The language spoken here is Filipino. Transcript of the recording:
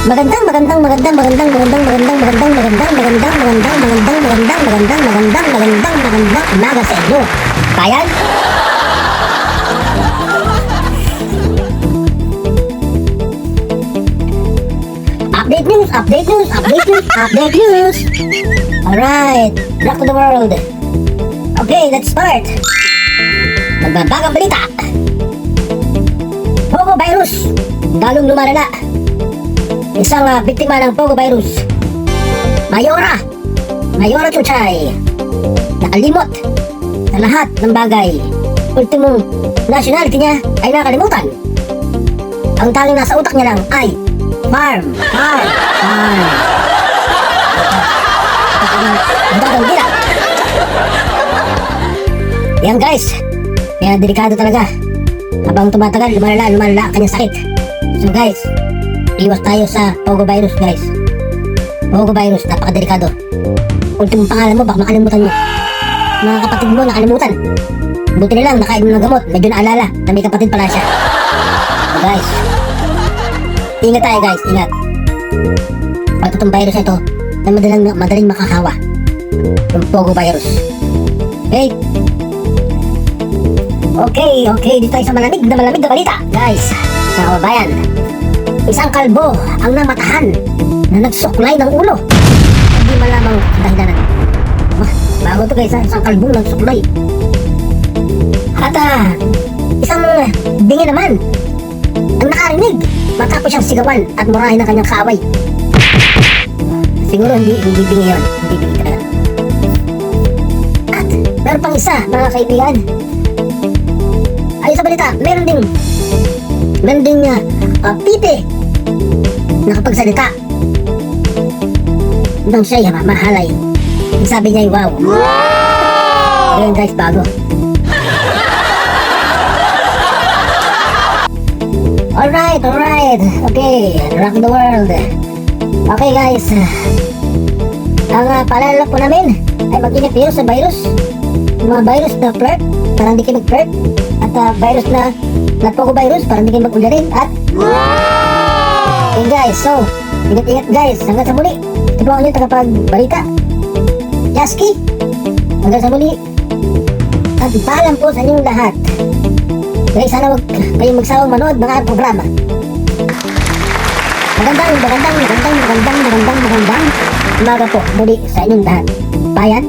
Magandang umaga sa inyo. Bayan? Update news. Alright, rock to the world. Okay, let's start. Magbabagang balita. Pogo virus, lalong lumalala. Isang biktima ng Pogo virus, Mayora Chuchay, nakalimot sa lahat ng bagay. Ultimong nationality niya ay nakalimutan. Ang tanging nasa utak niya lang ay farm. Ang gila. Yan guys, kaya delikado talaga. Habang tumatagal, lumalala ang kanyang sakit. So guys, iwas tayo sa Pogo virus guys. Pogo virus, napakadelikado. Ultimong pangalan mo, baka makalimutan mo. Mga kapatid mo, nakalimutan. Buti na lang, nakainom ng gamot. Medyo naalala na may kapatid pala siya. So guys, ingat tayo guys, ingat. At itong virus ito, na madaling makahawa. Yung Pogo virus. Okay, dito tayo sa malamig na balita. Guys, sa kababayan, isang kalbo ang namatahan na nagsuklay ng ulo. Hindi malamang dahilanan. Bago to guys, isang kalbong nagsuklay. At isang bingi naman ang nakarinig matapos siyang sigawan at murahin ng kanyang kaaway. Siguro hindi bingi yun. Hindi bingi talaga. At meron pang isa, mga kaibigan. Ayon sa balita, meron ding pipi nakapagsalita nang siya'y mahalay. Sabi niya ay wow. Ayun guys, bago. Alright. Okay, rock the world. Okay guys, ang paalala po namin ay mag-ingat kayo sa virus. Yung mga virus na flirt, parang hindi kayo mag-flirt. At virus na Pogo virus, parang hindi kayo mag-ularin. At okay guys, so ingat guys, hanggang sa muli. Ito po ang inyong tagapagbalita, Yasky. Hanggang sa muli. At paalam po sa inyong lahat. Guys, sana huwag kayong magsawang manood mga programa. Magandang umaga po muli sa inyong lahat. Bayan.